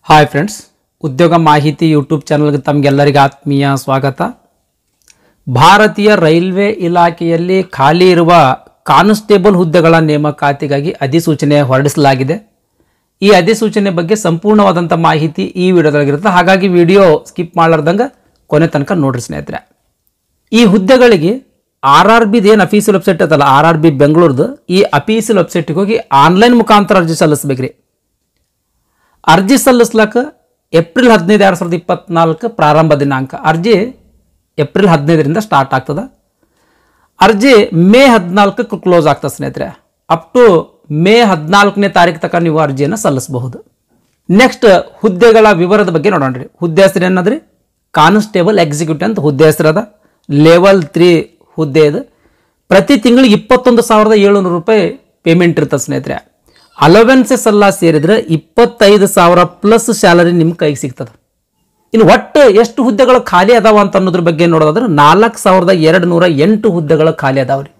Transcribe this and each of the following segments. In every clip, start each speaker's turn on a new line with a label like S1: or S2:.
S1: Hi friends, ಉದ್ಯೋಗ ಮಾಹಿತಿ YouTube ಚಾನಲ್ಗೆ ತಮಗೆಲ್ಲರಿಗೂ ಆತ್ಮೀಯ ಸ್ವಾಗತ. ಭಾರತೀಯ ರೈಲ್ವೆ ಇಲಾಖೆಯಲ್ಲಿ ಖಾಲಿ ಇರುವ ಕಾನ್ಸ್ಟೇಬಲ್ ಹುದ್ದೆಗಳ ನೇಮಕಾತಿಗಾಗಿ ಅಧಿಸೂಚನೆ ಹೊರಡಿಸಲಾಗಿದೆ. ಈ ಅಧಿಸೂಚನೆ ಬಗ್ಗೆ ಸಂಪೂರ್ಣವಾದಂಥ ಮಾಹಿತಿ ಈ ವಿಡಿಯೋದಲ್ಲಿರುತ್ತೆ. ಹಾಗಾಗಿ ವಿಡಿಯೋ ಸ್ಕಿಪ್ ಮಾಡಲಾರ್ದಂಗೆ ಕೊನೆ ತನಕ ನೋಡ್ರಿ ಸ್ನೇಹಿತರೆ. ಈ ಹುದ್ದೆಗಳಿಗೆ RRB ಏನು ಅಫೀಸಿಯಲ್ ವೆಬ್ಸೈಟ್ ಅದಲ್ಲ, RRB ಬೆಂಗಳೂರ್ದು, ಈ ಅಫೀಸಿಯಲ್ ವೆಬ್ಸೈಟ್ಗೆ ಹೋಗಿ ಆನ್ಲೈನ್ ಮುಖಾಂತರ ಅರ್ಜಿ ಸಲ್ಲಿಸಬೇಕ್ರಿ. ಅರ್ಜಿ ಸಲ್ಲಿಸ್ಲಕ್ಕ ಏಪ್ರಿಲ್ 15, 2024 ಪ್ರಾರಂಭ ದಿನಾಂಕ. ಅರ್ಜಿ ಏಪ್ರಿಲ್ 15ರಿಂದ ಸ್ಟಾರ್ಟ್ ಆಗ್ತದೆ. ಅರ್ಜಿ ಮೇ 14ಕ್ಕೆ ಕ್ಲೋಸ್ ಆಗ್ತದೆ ಸ್ನೇಹಿತರೆ. ಅಪ್ ಟು ಮೇ 14ನೇ ತಾರೀಕು ತನಕ ನೀವು ಅರ್ಜಿಯನ್ನು ಸಲ್ಲಿಸಬಹುದು. ನೆಕ್ಸ್ಟ್ ಹುದ್ದೆಗಳ ವಿವರದ ಬಗ್ಗೆ ನೋಡೋಣ್ರಿ. ಹುದ್ದೆ ಹೆಸರು ಏನದ್ರಿ? ಕಾನ್ಸ್ಟೇಬಲ್ ಎಕ್ಸಿಕ್ಯೂಟಿವ್ ಅಂತ ಹುದ್ದೆ ಹೆಸರದ. ಲೆವೆಲ್ 3 ಹುದ್ದೆ ಇದು. ಪ್ರತಿ ತಿಂಗಳಿಗೆ 21,700 ರೂಪಾಯಿ ಪೇಮೆಂಟ್ ಇರ್ತದೆ ಸ್ನೇಹಿತರೆ. ಅಲವೆನ್ಸಸ್ ಎಲ್ಲ ಸೇರಿದ್ರೆ 25,000 ಪ್ಲಸ್ ಸ್ಯಾಲರಿ ನಿಮ್ಮ ಕೈಗೆ ಸಿಗ್ತದೆ. ಇನ್ನು ಒಟ್ಟು ಎಷ್ಟು ಹುದ್ದೆಗಳು ಖಾಲಿ ಅದಾವ ಅಂತ ಅನ್ನೋದ್ರ ಬಗ್ಗೆ ನೋಡೋದಾದ್ರೆ 4,208 ಹುದ್ದೆಗಳು ಖಾಲಿ ಅದಾವ್ರಿ.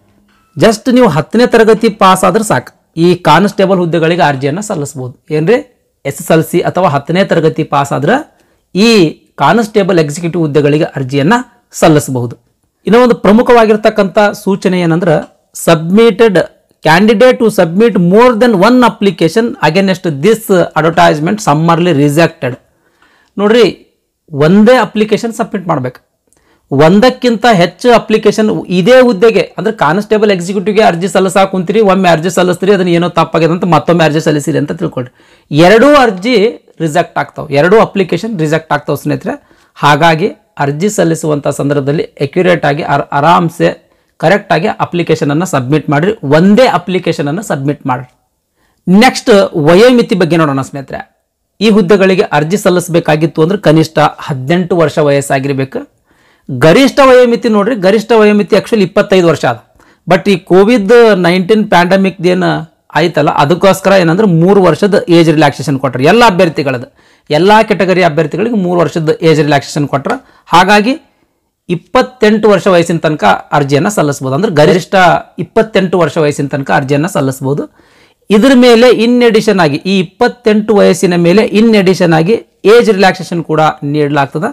S1: ಜಸ್ಟ್ ನೀವು 10ನೇ ತರಗತಿ ಪಾಸ್ ಆದ್ರೆ ಸಾಕು, ಈ ಕಾನ್ಸ್ಟೇಬಲ್ ಹುದ್ದೆಗಳಿಗೆ ಅರ್ಜಿಯನ್ನು ಸಲ್ಲಿಸಬಹುದು. ಏನ್ರಿ, SSLC ಅಥವಾ 10ನೇ ತರಗತಿ ಪಾಸ್ ಆದ್ರೆ ಈ ಕಾನ್ಸ್ಟೇಬಲ್ ಎಕ್ಸಿಕ್ಯೂಟಿವ್ ಹುದ್ದೆಗಳಿಗೆ ಅರ್ಜಿಯನ್ನು ಸಲ್ಲಿಸಬಹುದು. ಇನ್ನೂ ಒಂದು ಪ್ರಮುಖವಾಗಿರ್ತಕ್ಕಂಥ ಸೂಚನೆ ಏನಂದ್ರೆ, submitted candidate to submit more then 1 application against this advertisement summarily rejected. ನೋಡ್ರಿ, ಒಂದೇ ಅಪ್ಲಿಕೇಶನ್ ಸಬ್ಮಿಟ್ ಮಾಡ್ಬೇಕು. ಒಂದಕ್ಕಿಂತ ಹೆಚ್ಚು ಅಪ್ಲಿಕೇಶನ್ ಇದೇ ಹುದ್ದೆಗೆ ಅಂದ್ರೆ ಕಾನ್ಸ್ಟೇಬಲ್ ಎಕ್ಸಿಕ್ಯೂಟಿವ್ಗೆ ಅರ್ಜಿ ಸಲ್ಲಿಸಾಕ ಕುಂತೀರಿ, ಒಮ್ಮೆ ಅರ್ಜಿ ಸಲ್ಲಿಸ್ತೀರಿ, ಅದನ್ನ ಏನೋ ತಪ್ಪಾಗಿದೆ ಅಂತ ಮತ್ತೊಮ್ಮೆ ಅರ್ಜಿ ಸಲ್ಲಿಸಿರಿ ಅಂತ ತಿಳ್ಕೊಳ್ರಿ. ಎರಡೂ ಅರ್ಜಿ ರಿಜೆಕ್ಟ್ ಆಗ್ತಾವೆ, ಎರಡೂ ಅಪ್ಲಿಕೇಶನ್ ರಿಜೆಕ್ಟ್ ಆಗ್ತಾವೆ ಸ್ನೇಹಿತರೆ. ಹಾಗಾಗಿ ಅರ್ಜಿ ಸಲ್ಲಿಸುವಂಥ ಸಂದರ್ಭದಲ್ಲಿ ಅಕ್ಯುರೇಟ್ ಆಗಿ ಆರಾಮ್ಸೆ ಕರೆಕ್ಟಾಗಿ ಅಪ್ಲಿಕೇಶನನ್ನು ಸಬ್ಮಿಟ್ ಮಾಡಿರಿ. ಒಂದೇ ಅಪ್ಲಿಕೇಶನನ್ನು ಸಬ್ಮಿಟ್ ಮಾಡಿರಿ. ನೆಕ್ಸ್ಟ್ ವಯೋಮಿತಿ ಬಗ್ಗೆ ನೋಡೋಣ ಸ್ನೇಹಿತರೆ. ಈ ಹುದ್ದೆಗಳಿಗೆ ಅರ್ಜಿ ಸಲ್ಲಿಸಬೇಕಾಗಿತ್ತು ಅಂದ್ರೆ ಕನಿಷ್ಠ 18 ವರ್ಷ ವಯಸ್ಸಾಗಿರ್ಬೇಕು. ಗರಿಷ್ಠ ವಯೋಮಿತಿ ನೋಡ್ರಿ, ಗರಿಷ್ಠ ವಯೋಮಿತಿ ಆ್ಯಕ್ಚುಲಿ 25 ವರ್ಷ ಅದ. ಬಟ್ ಈ COVID-19 ಪ್ಯಾಂಡಮಿಕ್ ಏನು ಆಯ್ತಲ್ಲ, ಅದಕ್ಕೋಸ್ಕರ ಏನಂದ್ರೆ 3 ವರ್ಷದ ಏಜ್ ರಿಲ್ಯಾಕ್ಸೇಷನ್ ಕೊಟ್ಟರು ಎಲ್ಲ ಅಭ್ಯರ್ಥಿಗಳದ್ದು. ಎಲ್ಲ ಕೆಟಗರಿ ಅಭ್ಯರ್ಥಿಗಳಿಗೆ 3 ವರ್ಷದ ಏಜ್ ರಿಲ್ಯಾಕ್ಸೇಷನ್ ಕೊಟ್ಟರು. ಹಾಗಾಗಿ 28 ವರ್ಷ ವಯಸ್ಸಿನ ತನಕ ಅರ್ಜಿಯನ್ನು ಸಲ್ಲಿಸಬಹುದು. ಅಂದ್ರೆ ಗರಿಷ್ಠ 28 ವರ್ಷ ವಯಸ್ಸಿನ ತನಕ ಅರ್ಜಿಯನ್ನು ಸಲ್ಲಿಸಬಹುದು. ಇದ್ರ ಮೇಲೆ ಇನ್ ಎಡಿಷನ್ ಆಗಿ ಈ 28 ವಯಸ್ಸಿನ ಮೇಲೆ ಇನ್ ಎಡಿಷನ್ ಆಗಿ ಏಜ್ ರಿಲ್ಯಾಕ್ಸೇಷನ್ ಕೂಡ ನೀಡಲಾಗ್ತದೆ.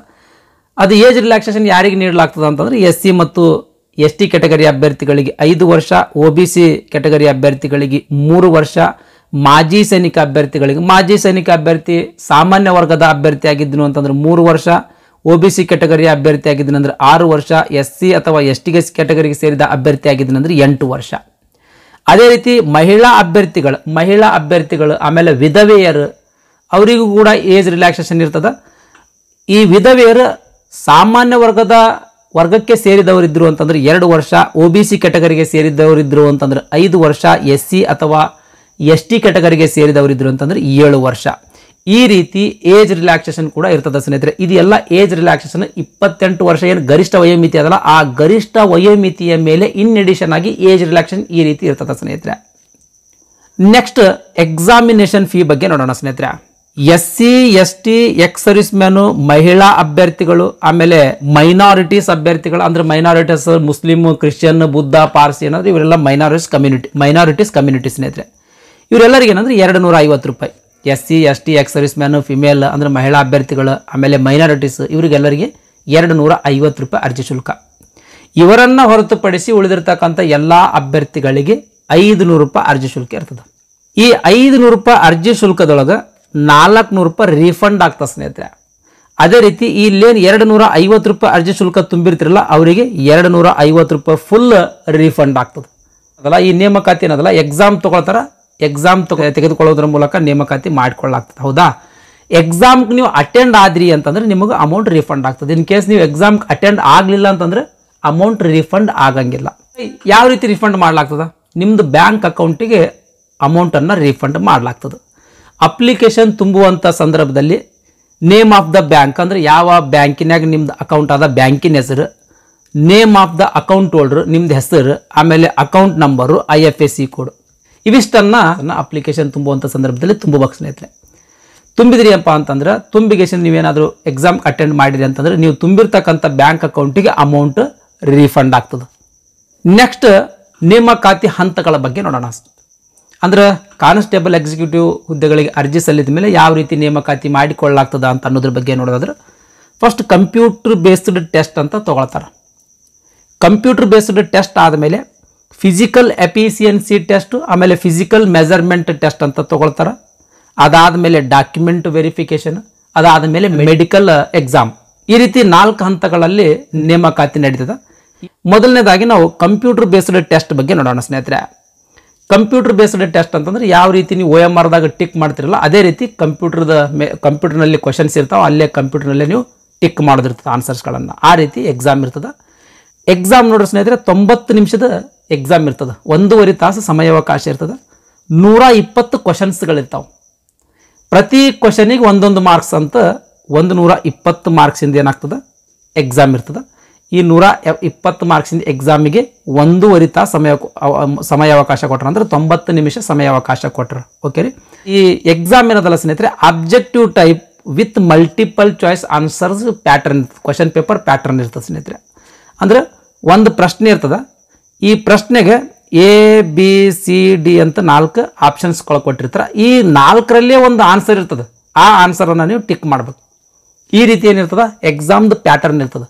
S1: ಅದು ಏಜ್ ರಿಲ್ಯಾಕ್ಸೇಷನ್ ಯಾರಿಗೆ ನೀಡಲಾಗ್ತದೆ ಅಂತಂದ್ರೆ SC ಮತ್ತು ST ಕೆಟಗರಿ ಅಭ್ಯರ್ಥಿಗಳಿಗೆ 5 ವರ್ಷ, OBC ಕೆಟಗರಿ ಅಭ್ಯರ್ಥಿಗಳಿಗೆ 3 ವರ್ಷ, ಮಾಜಿ ಸೈನಿಕ ಅಭ್ಯರ್ಥಿಗಳಿಗೆ, ಮಾಜಿ ಸೈನಿಕ ಅಭ್ಯರ್ಥಿ ಸಾಮಾನ್ಯ ವರ್ಗದ ಅಭ್ಯರ್ಥಿ ಆಗಿದ್ದನು ಅಂತಂದ್ರೆ 3 ವರ್ಷ, OBC ಕೆಟಗರಿ ಅಭ್ಯರ್ಥಿ ಆಗಿದ್ದನಂದ್ರೆ 6 ವರ್ಷ, SC ಅಥವಾ ST ಕೆಟಗರಿಗೆ ಸೇರಿದ ಅಭ್ಯರ್ಥಿ ಆಗಿದ್ದನಂದ್ರೆ 8 ವರ್ಷ. ಅದೇ ರೀತಿ ಮಹಿಳಾ ಅಭ್ಯರ್ಥಿಗಳು ಆಮೇಲೆ ವಿಧವೆಯರು, ಅವರಿಗೂ ಕೂಡ ಏಜ್ ರಿಲ್ಯಾಕ್ಸೇಷನ್ ಇರ್ತದೆ. ಈ ವಿಧವೆಯರು ಸಾಮಾನ್ಯ ವರ್ಗಕ್ಕೆ ಸೇರಿದವರಿದ್ರು ಅಂತಂದ್ರೆ 2 ವರ್ಷ, OBC ಕೆಟಗರಿಗೆ ಸೇರಿದವರಿದ್ರು ಅಂತಂದ್ರೆ 5 ವರ್ಷ, SC ಅಥವಾ ST ಕೆಟಗರಿಗೆ ಸೇರಿದವರಿದ್ರು ಅಂತಂದ್ರೆ 7 ವರ್ಷ. ಈ ರೀತಿ ಏಜ್ ರಿಲ್ಯಾಕ್ಸೇಷನ್ ಕೂಡ ಇರ್ತದೆ ಸ್ನೇಹಿತರೆ. ಇದೆಲ್ಲ ಏಜ್ ರಿಲ್ಯಾಕ್ಸೇಷನ್ 28 ವರ್ಷ ಏನು ಗರಿಷ್ಠ ವಯೋಮಿತಿ ಅದಲ್ಲ, ಆ ಗರಿಷ್ಠ ವಯೋಮಿತಿಯ ಮೇಲೆ ಇನ್ ಎಡಿಷನ್ ಆಗಿ ಏಜ್ ರಿಲ್ಯಾಕ್ಸೇಷನ್ ಈ ರೀತಿ ಇರ್ತದೆ ಸ್ನೇಹಿತರೆ. ನೆಕ್ಸ್ಟ್ ಎಕ್ಸಾಮಿನೇಷನ್ ಫೀ ಬಗ್ಗೆ ನೋಡೋಣ ಸ್ನೇಹಿತರೆ. SC ST ex service man, ಮಹಿಳಾ ಅಭ್ಯರ್ಥಿಗಳು, ಆಮೇಲೆ ಮೈನಾರಿಟೀಸ್ ಅಭ್ಯರ್ಥಿಗಳು ಅಂದ್ರೆ minorities Muslim, Christian, Buddha, Parsi ಏನಾದ್ರೆ ಇವರೆಲ್ಲ ಮೈನಾರಿಟೀಸ್ ಕಮ್ಯುನಿಟಿ ಸ್ನೇಹಿತರೆ. ಇವರೆಲ್ಲರಿಗೆ ಏನಂದ್ರೆ 250 ರೂಪಾಯಿ. SC ST ex service man, female ಅಂದ್ರೆ ಮಹಿಳಾ ಅಭ್ಯರ್ಥಿಗಳು, ಆಮೇಲೆ ಮೈನಾರಿಟೀಸ್ ಇವರಿಗೆಲ್ಲರಿಗೆ 250 ರೂಪಾಯಿ ಅರ್ಜಿ ಶುಲ್ಕ. ಇವರನ್ನು ಹೊರತುಪಡಿಸಿ ಉಳಿದಿರ್ತಕ್ಕಂಥ ಎಲ್ಲ ಅಭ್ಯರ್ಥಿಗಳಿಗೆ 500 ರೂಪಾಯಿ ಅರ್ಜಿ ಶುಲ್ಕ ಇರ್ತದೆ. ಈ 500 ರೂಪಾಯಿ ಅರ್ಜಿ ಶುಲ್ಕದೊಳಗೆ 400 ರೂಪಾಯಿ ರೀಫಂಡ್ ಆಗ್ತದೆ ಸ್ನೇಹಿತರೆ. ಅದೇ ರೀತಿ ಇಲ್ಲೇನು 250 ರೂಪಾಯಿ ಅರ್ಜಿ ಶುಲ್ಕ ತುಂಬಿರ್ತಿರಲ್ಲ, ಅವರಿಗೆ 250 ರೂಪಾಯಿ ಫುಲ್ ರೀಫಂಡ್ ಆಗ್ತದೆ. ಅದಲ್ಲ, ಈ ನೇಮಕಾತಿ ಏನದಲ್ಲ, ಎಕ್ಸಾಮ್ ತಗೊಳ್ತಾರ, ಎಕ್ಸಾಮ್ ತೆಗೆದುಕೊಳ್ಳೋದ್ರ ಮೂಲಕ ನೇಮಕಾತಿ ಮಾಡಿಕೊಳ್ಳಾಗ್ತದೆ. ಹೌದಾ, ಎಕ್ಸಾಮ್ಗೆ ನೀವು ಅಟೆಂಡ್ ಆದ್ರಿ ಅಂತಂದ್ರೆ ನಿಮಗೆ ಅಮೌಂಟ್ ರೀಫಂಡ್ ಆಗ್ತದೆ. ಇನ್ ಕೇಸ್ ನೀವು ಎಕ್ಸಾಮ್ಗೆ ಅಟೆಂಡ್ ಆಗಲಿಲ್ಲ ಅಂತಂದ್ರೆ ಅಮೌಂಟ್ ರೀಫಂಡ್ ಆಗಂಗಿಲ್ಲ. ಯಾವ ರೀತಿ ರೀಫಂಡ್ ಮಾಡ್ಲಾಗ್ತದ? ನಿಮ್ದು ಬ್ಯಾಂಕ್ ಅಕೌಂಟಿಗೆ ಅಮೌಂಟನ್ನು ರೀಫಂಡ್ ಮಾಡ್ಲಾಗ್ತದೆ. ಅಪ್ಲಿಕೇಶನ್ ತುಂಬುವಂಥ ಸಂದರ್ಭದಲ್ಲಿ ನೇಮ್ ಆಫ್ ದ ಬ್ಯಾಂಕ್ ಅಂದ್ರೆ ಯಾವ ಬ್ಯಾಂಕಿನಾಗ ನಿಮ್ದು ಅಕೌಂಟ್ ಆದ ಬ್ಯಾಂಕಿನ ಹೆಸರು, name of the account holder ನಿಮ್ದು ಹೆಸರು, ಆಮೇಲೆ ಅಕೌಂಟ್ ನಂಬರು, IFSC ಕೋಡ್, ಇವಿಷ್ಟನ್ನ ಅಪ್ಲಿಕೇಶನ್ ತುಂಬುವಂಥ ಸಂದರ್ಭದಲ್ಲಿ ತುಂಬಬೇಕು ಸ್ನೇಹಿತರೆ. ತುಂಬಿದ್ರಿ ಅಪ್ಪ ಅಂತಂದ್ರೆ ತುಂಬಿಗೇಶನ್ ನೀವೇನಾದರೂ ಎಕ್ಸಾಮ್ ಅಟೆಂಡ್ ಮಾಡಿರಿ ಅಂತಂದ್ರೆ ನೀವು ತುಂಬಿರ್ತಕ್ಕಂಥ ಬ್ಯಾಂಕ್ ಅಕೌಂಟಿಗೆ ಅಮೌಂಟ್ ರೀಫಂಡ್ ಆಗ್ತದೆ. ನೆಕ್ಸ್ಟ್ ನೇಮಕಾತಿ ಹಂತಗಳ ಬಗ್ಗೆ ನೋಡೋಣ. ಅಂದ್ರೆ ಕಾನ್ಸ್ಟೇಬಲ್ ಎಕ್ಸಿಕ್ಯೂಟಿವ್ ಹುದ್ದೆಗಳಿಗೆ ಅರ್ಜಿ ಸಲ್ಲಿಸಿದ ಮೇಲೆ ಯಾವ ರೀತಿ ನೇಮಕಾತಿ ಮಾಡಿಕೊಳ್ಳಲಾಗ್ತದ ಅಂತ ಅನ್ನೋದ್ರ ಬಗ್ಗೆ ನೋಡೋದಾದ್ರೆ ಫಸ್ಟ್ ಕಂಪ್ಯೂಟರ್ ಬೇಸ್ಡ್ ಟೆಸ್ಟ್ ಅಂತ ತಗೊಳ್ತಾರೆ. ಕಂಪ್ಯೂಟರ್ ಬೇಸ್ಡ್ ಟೆಸ್ಟ್ ಆದಮೇಲೆ ಫಿಸಿಕಲ್ ಎಫಿಷಿಯನ್ಸಿ ಟೆಸ್ಟ್, ಆಮೇಲೆ ಫಿಸಿಕಲ್ ಮೆಜರ್ಮೆಂಟ್ ಟೆಸ್ಟ್ ಅಂತ ತಗೊಳ್ತಾರೆ. ಅದಾದಮೇಲೆ ಡಾಕ್ಯುಮೆಂಟ್ ವೆರಿಫಿಕೇಶನ್, ಅದಾದಮೇಲೆ ಮೆಡಿಕಲ್ ಎಕ್ಸಾಮ್. ಈ ರೀತಿ 4 ಹಂತಗಳಲ್ಲಿ ನೇಮಕಾತಿ ನಡೀತದೆ. ಮೊದಲನೇದಾಗಿ ನಾವು ಕಂಪ್ಯೂಟರ್ ಬೇಸ್ಡ್ ಟೆಸ್ಟ್ ಬಗ್ಗೆ ನೋಡೋಣ ಸ್ನೇಹಿತರೆ. ಕಂಪ್ಯೂಟರ್ ಬೇಸ್ಡ್ ಟೆಸ್ಟ್ ಅಂತಂದ್ರೆ ಯಾವ ರೀತಿ ನೀವು OMR ದಾಗ ಟಿಕ್ ಮಾಡ್ತಿರಲ್ಲ ಅದೇ ರೀತಿ ಕಂಪ್ಯೂಟರ್ನಲ್ಲಿ ಕ್ವಶನ್ಸ್ ಇರ್ತಾವೆ, ಅಲ್ಲೇ ಕಂಪ್ಯೂಟರ್ನಲ್ಲೇ ನೀವು ಟಿಕ್ ಮಾಡೋದಿರ್ತದೆ ಆನ್ಸರ್ಸ್ಗಳನ್ನು. ಆ ರೀತಿ ಎಕ್ಸಾಮ್ ಇರ್ತದೆ. ಎಕ್ಸಾಮ್ ನೋಡ್ರಿ ಸ್ನೇಹಿತರೆ 90 ನಿಮಿಷದ ಎಕ್ಸಾಮ್ ಇರ್ತದೆ. 1.5 ತಾಸು ಸಮಯಾವಕಾಶ ಇರ್ತದೆ. 120 ಕ್ವಶನ್ಸ್ಗಳಿರ್ತಾವೆ. ಪ್ರತಿ ಕ್ವಶನಿಗೆ ಒಂದೊಂದು ಮಾರ್ಕ್ಸ್ ಅಂತ 120 ಮಾರ್ಕ್ಸಿಂದ ಏನಾಗ್ತದೆ ಎಕ್ಸಾಮ್ ಇರ್ತದೆ. ಈ 120 ಮಾರ್ಕ್ಸಿಂದ ಎಕ್ಸಾಮಿಗೆ 1.5 ತಾಸು ಸಮಯಾವಕಾಶ ಕೊಟ್ಟರು, ಅಂದ್ರೆ 90 ನಿಮಿಷ ಸಮಯಾವಕಾಶ ಕೊಟ್ಟರು. ಓಕೆ ರೀ. ಈ ಎಕ್ಸಾಮ್ ಏನದಲ್ಲ ಸ್ನೇಹಿತರೆ objective type with multiple choice answers pattern, question paper pattern ಇರ್ತದೆ ಸ್ನೇಹಿತರೆ. ಅಂದ್ರೆ ಒಂದು ಪ್ರಶ್ನೆ ಇರ್ತದೆ. ಈ ಪ್ರಶ್ನೆಗೆ ABCD ಅಂತ 4 ಆಪ್ಷನ್ಸ್ಗಳು ಕೊಟ್ಟಿರ್ತಾರೆ. ಈ 4ರಲ್ಲೇ ಒಂದು ಆನ್ಸರ್ ಇರ್ತದೆ. ಆ ಆನ್ಸರನ್ನು ನೀವು ಟಿಕ್ ಮಾಡಬೇಕು. ಈ ರೀತಿ ಏನಿರ್ತದೆ ಎಕ್ಸಾಮ್ದು ಪ್ಯಾಟರ್ನ್ ಇರ್ತದೆ.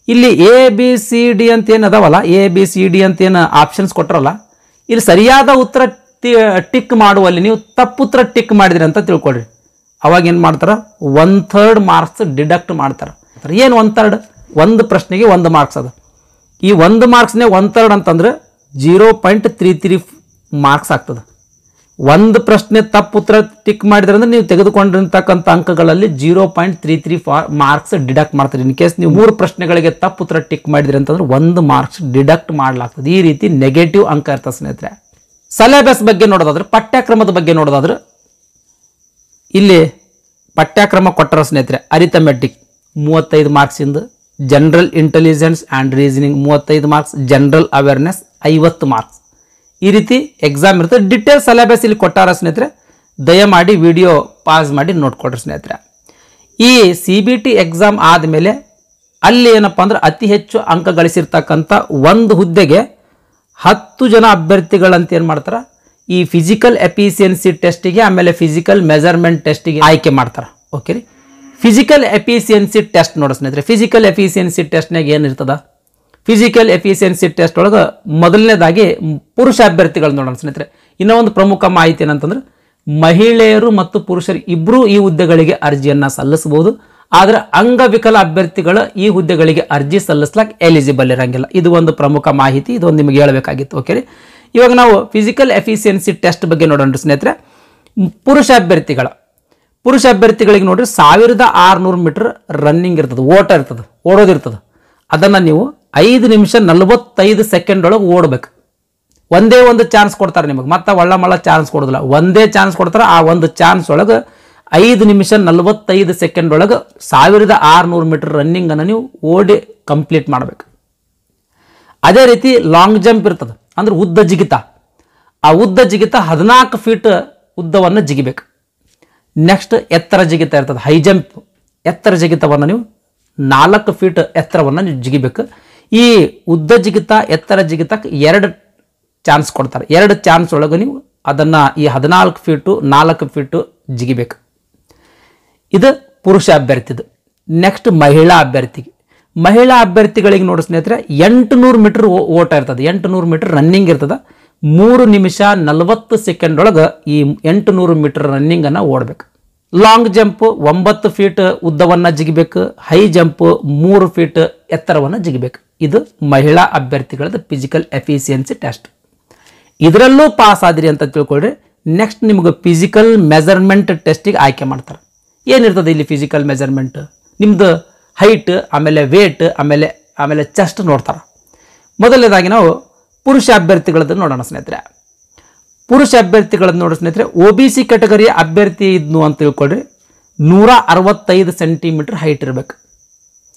S1: ಇಲ್ಲಿ ABCD ಅಂತ ಏನು ಅದಾವಲ್ಲ, ABCD ಅಂತ ಏನು ಆಪ್ಷನ್ಸ್ ಕೊಟ್ಟರಲ್ಲ, ಇಲ್ಲಿ ಸರಿಯಾದ ಉತ್ತರ ಟಿಕ್ ಮಾಡುವಲ್ಲಿ ನೀವು ತಪ್ಪು ಉತ್ತರ ಟಿಕ್ ಮಾಡಿದ್ರಿ ಅಂತ ತಿಳ್ಕೊಳ್ರಿ. ಅವಾಗ ಏನು ಮಾಡ್ತಾರೆ 1/3 ಮಾರ್ಕ್ಸ್ ಡಿಡಕ್ಟ್ ಮಾಡ್ತಾರೆ. ಏನು 1/3? ಒಂದು ಪ್ರಶ್ನೆಗೆ 1 ಮಾರ್ಕ್ಸ್ ಅದ. ಈ 1 ಮಾರ್ಕ್ಸ್ನೇ 1/3 ಅಂತಂದ್ರೆ 0.33 ಮಾರ್ಕ್ಸ್ ಆಗ್ತದೆ. ಒಂದು ಪ್ರಶ್ನೆ ತಪ್ಪು ಉತ್ತರ ಟಿಕ್ ಮಾಡಿದ್ರೆ ಅಂದ್ರೆ ನೀವು ತೆಗೆದುಕೊಂಡಿರ್ತಕ್ಕಂಥ ಅಂಕಗಳಲ್ಲಿ 0.33 ಮಾರ್ಕ್ಸ್ ಡಿಡಕ್ಟ್ ಮಾಡ್ತಾರೆ. ಇನ್ ಕೇಸ್ ನೀವು 3 ಪ್ರಶ್ನೆಗಳಿಗೆ ತಪ್ಪು ಉತ್ತರ ಟಿಕ್ ಮಾಡಿದ್ರಿ ಅಂತಂದ್ರೆ 1 ಮಾರ್ಕ್ಸ್ ಡಿಡಕ್ಟ್ ಮಾಡಲಾಗ್ತದೆ. ಈ ರೀತಿ ನೆಗೆಟಿವ್ ಅಂಕ ಇರ್ತದೆ ಸ್ನೇಹಿತರೆ. ಸಿಲೆಬಸ್ ಬಗ್ಗೆ ನೋಡೋದಾದ್ರೆ, ಪಠ್ಯಕ್ರಮದ ಬಗ್ಗೆ ನೋಡೋದಾದ್ರೆ, ಇಲ್ಲಿ ಪಠ್ಯಕ್ರಮ ಕೊಟ್ಟರ ಸ್ನೇಹಿತರೆ ಅರಿಥಮೆಟಿಕ್ 35 ಮಾರ್ಕ್ಸಿಂದ, general intelligence and reasoning 35 marks, general awareness 50 marks. ಈ ರೀತಿ ಎಕ್ಸಾಮ್ ಇರ್ತದೆ. ಡಿಟೇಲ್ ಸಿಲೆಬಸ್ ಇಲ್ಲಿ ಕೊಟ್ಟಾರ ಸ್ನೇಹಿತರೆ. ದಯಮಾಡಿ ವಿಡಿಯೋ ಪಾಸ್ ಮಾಡಿ ನೋಡ್ಕೊಡ್ರಿ ಸ್ನೇಹಿತರೆ. ಈ CBT ಎಕ್ಸಾಮ್ ಆದಮೇಲೆ ಅಲ್ಲಿ ಏನಪ್ಪ ಅಂದ್ರೆ ಅತಿ ಹೆಚ್ಚು ಅಂಕ ಗಳಿಸಿರ್ತಕ್ಕಂಥ ಒಂದು ಹುದ್ದೆಗೆ 10 ಜನ ಅಭ್ಯರ್ಥಿಗಳಂತ ಏನು ಮಾಡ್ತಾರೆ, ಈ ಫಿಸಿಕಲ್ ಎಫಿಷಿಯನ್ಸಿ ಟೆಸ್ಟಿಗೆ ಆಮೇಲೆ ಫಿಸಿಕಲ್ ಮೆಜರ್ಮೆಂಟ್ ಟೆಸ್ಟಿಗೆ ಆಯ್ಕೆ ಮಾಡ್ತಾರೆ. ಓಕೆ ರೀ. ಫಿಸಿಕಲ್ ಎಫಿಷಿಯನ್ಸಿ ಟೆಸ್ಟ್ ನೋಡಿ ಸ್ನೇಹಿತರೆ. ಫಿಸಿಕಲ್ ಎಫಿಷಿಯನ್ಸಿ ಟೆಸ್ಟ್ನಾಗ ಏನಿರ್ತದ, ಫಿಸಿಕಲ್ ಎಫಿಷಿಯನ್ಸಿ ಟೆಸ್ಟ್ ಒಳಗೆ ಮೊದಲನೇದಾಗಿ ಪುರುಷ ಅಭ್ಯರ್ಥಿಗಳು ನೋಡೋಣ ಸ್ನೇಹಿತರೆ. ಇನ್ನೂ ಒಂದು ಪ್ರಮುಖ ಮಾಹಿತಿ ಏನಂತಂದ್ರೆ ಮಹಿಳೆಯರು ಮತ್ತು ಪುರುಷರು ಇಬ್ಬರೂ ಈ ಹುದ್ದೆಗಳಿಗೆ ಅರ್ಜಿಯನ್ನು ಸಲ್ಲಿಸಬಹುದು. ಆದರೆ ಅಂಗವಿಕಲ ಅಭ್ಯರ್ಥಿಗಳು ಈ ಹುದ್ದೆಗಳಿಗೆ ಅರ್ಜಿ ಸಲ್ಲಿಸ್ಲಾಕ ಎಲಿಜಿಬಲ್ ಇರಂಗಿಲ್ಲ. ಇದು ಒಂದು ಪ್ರಮುಖ ಮಾಹಿತಿ, ಇದೊಂದು ನಿಮಗೆ ಹೇಳಬೇಕಾಗಿತ್ತು. ಓಕೆ ರೀ. ಇವಾಗ ನಾವು ಫಿಸಿಕಲ್ ಎಫಿಷಿಯನ್ಸಿ ಟೆಸ್ಟ್ ಬಗ್ಗೆ ನೋಡೋಣ ಸ್ನೇಹಿತರೆ. ಪುರುಷ ಅಭ್ಯರ್ಥಿಗಳಿಗೆ ನೋಡ್ರಿ 1600 ಮೀಟರ್ ರನ್ನಿಂಗ್ ಇರ್ತದೆ, ಓಟ ಇರ್ತದೆ, ಓಡೋದಿರ್ತದೆ. ಅದನ್ನು ನೀವು 5 ನಿಮಿಷ 45 ಸೆಕೆಂಡ್ ಒಳಗೆ ಓಡಬೇಕು. ಒಂದೇ ಒಂದು ಚಾನ್ಸ್ ಕೊಡ್ತಾರೆ ನಿಮಗೆ, ಮತ್ತೆ ಒಳ್ಳ ಚಾನ್ಸ್ ಕೊಡೋದಿಲ್ಲ. ಒಂದೇ ಚಾನ್ಸ್ ಕೊಡ್ತಾರೆ. ಆ ಒಂದು ಚಾನ್ಸ್ ಒಳಗೆ 5 ನಿಮಿಷ 45 ಸೆಕೆಂಡ್ ಒಳಗೆ 1600 ಮೀಟರ್ ರನ್ನಿಂಗನ್ನು ನೀವು ಓಡಿ ಕಂಪ್ಲೀಟ್ ಮಾಡಬೇಕು. ಅದೇ ರೀತಿ ಲಾಂಗ್ ಜಂಪ್ ಇರ್ತದೆ, ಅಂದ್ರೆ ಉದ್ದ ಜಿಗಿತ. ಆ ಉದ್ದ ಜಿಗಿತ 14 ಫೀಟ್ ಉದ್ದವನ್ನು ಜಿಗಿಬೇಕು. ನೆಕ್ಸ್ಟ್ ಎತ್ತರ ಜಿಗಿತ ಇರ್ತದೆ, ಹೈ ಜಂಪ್. ಎತ್ತರ ಜಿಗಿತವನ್ನು ನೀವು 4 ಫೀಟ್ ಎತ್ತರವನ್ನು ನೀವು ಜಿಗಿಬೇಕು. ಈ ಉದ್ದ ಜಿಗಿತ ಎತ್ತರ ಜಿಗಿತಕ್ಕೆ 2 ಚಾನ್ಸ್ ಕೊಡ್ತಾರೆ. 2 ಚಾನ್ಸ್ ಒಳಗೆ ನೀವು ಅದನ್ನು ಈ 14 ಫೀಟು 4 ಫೀಟು ಜಿಗಿಬೇಕು. ಇದು ಪುರುಷ ಅಭ್ಯರ್ಥಿದು. ನೆಕ್ಸ್ಟ್ ಮಹಿಳಾ ಅಭ್ಯರ್ಥಿಗಳಿಗೆ ನೋಡಿ ಸ್ನೇಹಿತರೆ 800 ಮೀಟರ್ ಓಟ ಇರ್ತದೆ, 800 ಮೀಟರ್ ರನ್ನಿಂಗ್ ಇರ್ತದೆ. 3 ನಿಮಿಷ 40 ಸೆಕೆಂಡ್ ಒಳಗೆ ಈ 800 ಮೀಟರ್ ರನ್ನಿಂಗನ್ನು ಓಡಬೇಕು. ಲಾಂಗ್ ಜಂಪ್ 9 ಫೀಟ್ ಉದ್ದವನ್ನು ಜಿಗಿಬೇಕು. ಹೈ ಜಂಪ್ 3 ಫೀಟ್ ಎತ್ತರವನ್ನು ಜಿಗಿಬೇಕು. ಇದು ಮಹಿಳಾ ಅಭ್ಯರ್ಥಿಗಳದ್ದು ಫಿಸಿಕಲ್ ಎಫಿಷಿಯನ್ಸಿ ಟೆಸ್ಟ್. ಇದರಲ್ಲೂ ಪಾಸ್ ಆದ್ರಿ ಅಂತ ತಿಳ್ಕೊಳ್ರಿ. ನೆಕ್ಸ್ಟ್ ನಿಮ್ಗೆ ಫಿಸಿಕಲ್ ಮೆಜರ್ಮೆಂಟ್ ಟೆಸ್ಟಿಗೆ ಆಯ್ಕೆ ಮಾಡ್ತಾರೆ. ಏನಿರ್ತದೆ ಇಲ್ಲಿ ಫಿಸಿಕಲ್ ಮೆಜರ್ಮೆಂಟ್, ನಿಮ್ಮದು ಹೈಟ್, ಆಮೇಲೆ ವೇಟ್, ಆಮೇಲೆ ಚೆಸ್ಟ್ ನೋಡ್ತಾರೆ. ಮೊದಲನೇದಾಗಿ ನಾವು ಪುರುಷ ಅಭ್ಯರ್ಥಿಗಳದ್ದು ನೋಡೋಣ ಸ್ನೇಹಿತರೆ. ಪುರುಷ ಅಭ್ಯರ್ಥಿಗಳದ್ದು ನೋಡಿ ಸ್ನೇಹಿತರೆ, OBC ಕ್ಯಾಟಗರಿಯ ಅಭ್ಯರ್ಥಿ ಇದ್ನು ಅಂತ ತಿಳ್ಕೊಳ್ರಿ. 165 ಸೆಂಟಿಮೀಟರ್ ಹೈಟ್ ಇರಬೇಕು.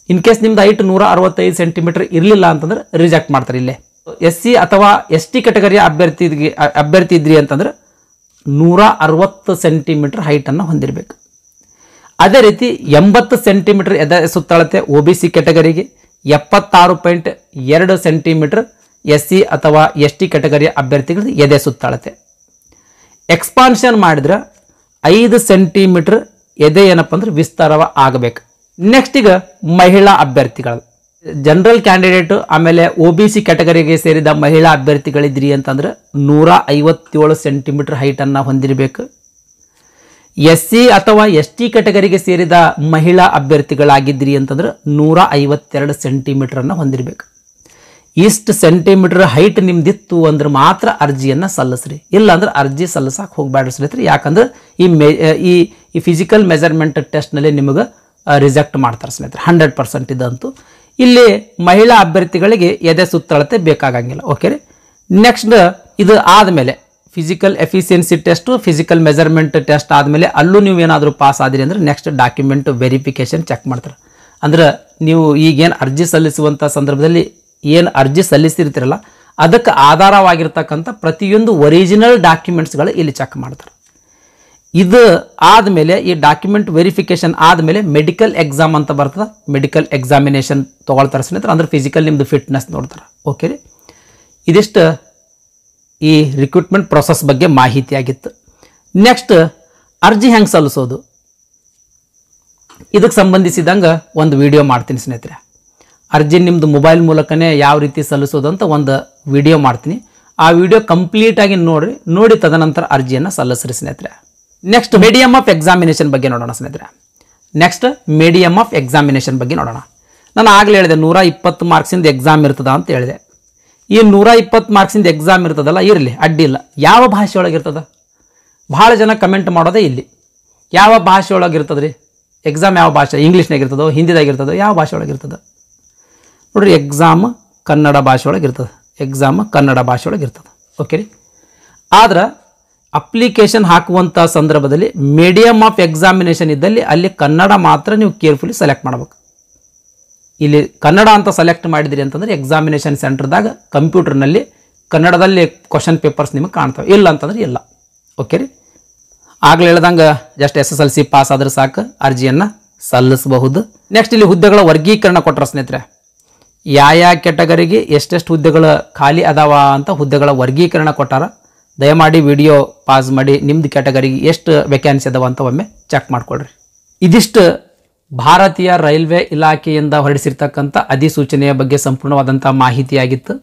S1: ಇನ್ ಕೇಸ್ ನಿಮ್ದು ಹೈಟ್ 165 ಸೆಂಟಿಮೀಟರ್ ಇರಲಿಲ್ಲ ಅಂತಂದ್ರೆ ರಿಜೆಕ್ಟ್ ಮಾಡ್ತಾರೆ. ಇಲ್ಲೇ SC ಅಥವಾ ST ಕ್ಯಾಟಗರಿಯ ಅಭ್ಯರ್ಥಿ ಇದ್ರಿ ಅಂತಂದ್ರೆ 160 ಸೆಂಟಿಮೀಟರ್ ಹೈಟನ್ನು ಹೊಂದಿರಬೇಕು. ಅದೇ ರೀತಿ 80 ಸೆಂಟಿಮೀಟರ್ ಎದೆ ಸುತ್ತಳತೆ OBC ಕ್ಯಾಟಗರಿಗೆ, 76.2 ಸೆಂಟಿಮೀಟರ್ SC ಅಥವಾ ST ಕ್ಯಾಟಗರಿಯ ಅಭ್ಯರ್ಥಿಗಳು ಎದೆ ಸುತ್ತಳತೆ. ಎಕ್ಸ್ಪಾನ್ಷನ್ ಮಾಡಿದ್ರೆ 5 ಸೆಂಟಿಮೀಟರ್ ಎದೆ ಏನಪ್ಪ ಅಂದ್ರೆ ವಿಸ್ತಾರ ಆಗಬೇಕು. ನೆಕ್ಸ್ಟ್ ಈಗ ಮಹಿಳಾ ಅಭ್ಯರ್ಥಿಗಳು, ಜನರಲ್ ಕ್ಯಾಂಡಿಡೇಟ್ ಆಮೇಲೆ OBC ಕ್ಯಾಟಗರಿಗೆ ಸೇರಿದ ಮಹಿಳಾ ಅಭ್ಯರ್ಥಿಗಳಿದ್ರಿ ಅಂತಂದ್ರೆ 157 ಸೆಂಟಿಮೀಟರ್ ಹೈಟನ್ನು ಹೊಂದಿರಬೇಕು. SC ಅಥವಾ ST ಕ್ಯಾಟಗರಿಗೆ ಸೇರಿದ ಮಹಿಳಾ ಅಭ್ಯರ್ಥಿಗಳಾಗಿದ್ರಿ ಅಂತಂದ್ರೆ 152 ಸೆಂಟಿಮೀಟರನ್ನು ಹೊಂದಿರಬೇಕು. ಇಷ್ಟು ಸೆಂಟಿಮೀಟರ್ ಹೈಟ್ ನಿಮ್ದಿತ್ತು ಅಂದ್ರೆ ಮಾತ್ರ ಅರ್ಜಿಯನ್ನು ಸಲ್ಲಿಸ್ರಿ, ಇಲ್ಲ ಅಂದ್ರೆ ಅರ್ಜಿ ಸಲ್ಲಿಸಕ್ಕೆ ಹೋಗ್ಬೇಡ್ರಿ ಸ್ನೇಹಿತರೆ. ಯಾಕಂದ್ರೆ ಈ ಫಿಸಿಕಲ್ ಮೆಜರ್ಮೆಂಟ್ ಟೆಸ್ಟ್ನಲ್ಲಿ ನಿಮಗೆ ರಿಜೆಕ್ಟ್ ಮಾಡ್ತಾರೆ ಸ್ನೇಹಿತರೆ 100% ಇದಂತೂ. ಇಲ್ಲಿ ಮಹಿಳಾ ಅಭ್ಯರ್ಥಿಗಳಿಗೆ ಎದೆ ಸುತ್ತಳತೆ ಬೇಕಾಗಂಗಿಲ್ಲ. ಓಕೆ ರೀ. ನೆಕ್ಸ್ಟ್ ಇದು ಆದಮೇಲೆ physical efficiency test, physical measurement test ಆದಮೇಲೆ ಅಲ್ಲೂ ನೀವು ಏನಾದರೂ ಪಾಸ್ ಆದಿರಿ ಅಂದರೆ ನೆಕ್ಸ್ಟ್ ಡಾಕ್ಯುಮೆಂಟ್ ವೆರಿಫಿಕೇಷನ್ ಚೆಕ್ ಮಾಡ್ತಾರೆ. ಅಂದ್ರೆ ನೀವು ಈಗೇನು ಅರ್ಜಿ ಸಲ್ಲಿಸುವಂಥ ಸಂದರ್ಭದಲ್ಲಿ ಏನು ಅರ್ಜಿ ಸಲ್ಲಿಸಿರ್ತೀರಲ್ಲ ಅದಕ್ಕೆ ಆಧಾರವಾಗಿರ್ತಕ್ಕಂಥ ಪ್ರತಿಯೊಂದು ಒರಿಜಿನಲ್ ಡಾಕ್ಯುಮೆಂಟ್ಸ್ಗಳು ಇಲ್ಲಿ ಚೆಕ್ ಮಾಡ್ತಾರೆ. ಇದು ಆದಮೇಲೆ ಈ ಡಾಕ್ಯುಮೆಂಟ್ ವೆರಿಫಿಕೇಷನ್ ಆದಮೇಲೆ ಮೆಡಿಕಲ್ ಎಕ್ಸಾಮ್ ಅಂತ ಬರ್ತದೆ, ಮೆಡಿಕಲ್ ಎಕ್ಸಾಮಿನೇಷನ್ ತೊಗೊಳ್ತಾರೆ ಸ್ನೇಹಿತರೆ. ಅಂದ್ರೆ ಫಿಸಿಕಲ್ ನಿಮ್ಮದು ಫಿಟ್ನೆಸ್ ನೋಡ್ತಾರೆ. ಓಕೆ ರೀ. ಇದಿಷ್ಟು ಈ ರಿಕ್ರೂಟ್ಮೆಂಟ್ ಪ್ರೊಸೆಸ್ ಬಗ್ಗೆ ಮಾಹಿತಿ ಆಗಿತ್ತು. ನೆಕ್ಸ್ಟ್ ಅರ್ಜಿ ಹೆಂಗೆ ಸಲ್ಲಿಸೋದು ಇದಕ್ಕೆ ಸಂಬಂಧಿಸಿದಂಗೆ ಒಂದು ವಿಡಿಯೋ ಮಾಡ್ತೀನಿ ಸ್ನೇಹಿತರೆ. ಅರ್ಜಿ ನಿಮ್ಮದು ಮೊಬೈಲ್ ಮೂಲಕನೇ ಯಾವ ರೀತಿ ಸಲ್ಲಿಸೋದು ಅಂತ ಒಂದು ವಿಡಿಯೋ ಮಾಡ್ತೀನಿ. ಆ ವಿಡಿಯೋ ಕಂಪ್ಲೀಟಾಗಿ ನೋಡಿರಿ, ನೋಡಿ ತದನಂತರ ಅರ್ಜಿಯನ್ನು ಸಲ್ಲಿಸ್ರಿ ಸ್ನೇಹಿತರೆ. ನೆಕ್ಸ್ಟ್ ಮೀಡಿಯಮ್ ಆಫ್ ಎಕ್ಸಾಮಿನೇಷನ್ ಬಗ್ಗೆ ನೋಡೋಣ ಸ್ನೇಹಿತರೆ. ನೆಕ್ಸ್ಟ್ ಮೀಡಿಯಮ್ ಆಫ್ ಎಕ್ಸಾಮಿನೇಷನ್ ಬಗ್ಗೆ ನೋಡೋಣ. ನಾನು ಆಗಲೇ ಹೇಳಿದೆ 120 ಮಾರ್ಕ್ಸಿಂದ ಎಕ್ಸಾಮ್ ಇರ್ತದ ಅಂತ ಹೇಳಿದೆ. ಈ 120 ಮಾರ್ಕ್ಸಿಂದ ಎಕ್ಸಾಮ್ ಇರ್ತದಲ್ಲ, ಇರಲಿ ಅಡ್ಡಿಲ್ಲ. ಯಾವ ಭಾಷೆ ಒಳಗೆ ಇರ್ತದ? ಭಾಳ ಜನ ಕಮೆಂಟ್ ಮಾಡೋದೇ ಇಲ್ಲಿ. ಯಾವ ಭಾಷೆ ಒಳಗೆ ಇರ್ತದೆ ರೀ ಎಕ್ಸಾಮ್? ಯಾವ ಭಾಷೆ? ಇಂಗ್ಲೀಷ್ನಾಗ ಇರ್ತದೋ, ಹಿಂದಿದಾಗ ಇರ್ತದೋ, ಯಾವ ಭಾಷೆ ಒಳಗೆ ಇರ್ತದೆ ನೋಡ್ರಿ? ಎಕ್ಸಾಮ್ ಕನ್ನಡ ಭಾಷೆ ಒಳಗೆ ಇರ್ತದೆ. ಎಕ್ಸಾಮ್ ಕನ್ನಡ ಭಾಷೆ ಒಳಗೆ ಇರ್ತದೆ. ಓಕೆ ರೀ. ಆದ್ರೆ ಅಪ್ಲಿಕೇಶನ್ ಹಾಕುವಂಥ ಸಂದರ್ಭದಲ್ಲಿ ಮೀಡಿಯಮ್ ಆಫ್ ಎಕ್ಸಾಮಿನೇಷನ್ ಇದ್ದಲ್ಲಿ ಅಲ್ಲಿ ಕನ್ನಡ ಮಾತ್ರ ನೀವು ಕೇರ್ಫುಲಿ ಸೆಲೆಕ್ಟ್ ಮಾಡಬೇಕು. ಇಲ್ಲಿ ಕನ್ನಡ ಅಂತ ಸೆಲೆಕ್ಟ್ ಮಾಡಿದಿರಿ ಅಂತಂದ್ರೆ ಎಕ್ಸಾಮಿನೇಷನ್ ಸೆಂಟರ್ದಾಗ ಕಂಪ್ಯೂಟರ್ನಲ್ಲಿ ಕನ್ನಡದಲ್ಲಿ ಕ್ವಶನ್ ಪೇಪರ್ಸ್ ನಿಮಗೆ ಕಾಣ್ತವೆ, ಇಲ್ಲ ಅಂತಂದ್ರೆ ಇಲ್ಲ. ಓಕೆ ರೀ. ಆಗಲೇ ಹೇಳ್ದಂಗೆ ಜಸ್ಟ್ SSLC ಪಾಸ್ ಆದ್ರೆ ಸಾಕು, ಅರ್ಜಿಯನ್ನು ಸಲ್ಲಿಸಬಹುದು. ನೆಕ್ಸ್ಟ್ ಇಲ್ಲಿ ಹುದ್ದೆಗಳ ವರ್ಗೀಕರಣ ಕೊಟ್ಟರೆ ಸ್ನೇಹಿತರೆ, ಯಾವ ಕ್ಯಾಟಗರಿಗೆ ಎಷ್ಟೆಷ್ಟು ಹುದ್ದೆಗಳು ಖಾಲಿ ಅದಾವ ಅಂತ ಹುದ್ದೆಗಳ ವರ್ಗೀಕರಣ ಕೊಟ್ಟಾರ. ದಯಮಾಡಿ ವಿಡಿಯೋ ಪಾಸ್ ಮಾಡಿ ನಿಮ್ಮದು ಕ್ಯಾಟಗರಿಗೆ ಎಷ್ಟು ವೇಕೆನ್ಸಿ ಅದಾವ ಅಂತ ಒಮ್ಮೆ ಚೆಕ್ ಮಾಡ್ಕೊಳ್ರಿ. ಇದಿಷ್ಟು ಭಾರತೀಯ ರೈಲ್ವೆ ಇಲಾಖೆಯಿಂದ ಹೊರಡಿಸಿರ್ತಕ್ಕಂಥ ಅಧಿಸೂಚನೆಯ ಬಗ್ಗೆ ಸಂಪೂರ್ಣವಾದಂಥ ಮಾಹಿತಿಯಾಗಿತ್ತು.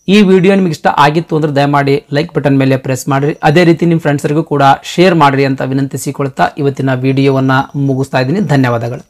S1: ಈ ವಿಡಿಯೋ ನಿಮಗೆ ಇಷ್ಟ ಆಗಿತ್ತು ಅಂದರೆ ದಯಮಾಡಿ ಲೈಕ್ ಬಟನ್ ಮೇಲೆ ಪ್ರೆಸ್ ಮಾಡಿರಿ. ಅದೇ ರೀತಿ ನಿಮ್ಮ ಫ್ರೆಂಡ್ಸರಿಗೂ ಕೂಡ ಶೇರ್ ಮಾಡಿರಿ ಅಂತ ವಿನಂತಿಸಿಕೊಳ್ತಾ ಇವತ್ತಿನ ವಿಡಿಯೋವನ್ನು ಮುಗಿಸ್ತಾ ಇದ್ದೀನಿ. ಧನ್ಯವಾದಗಳು.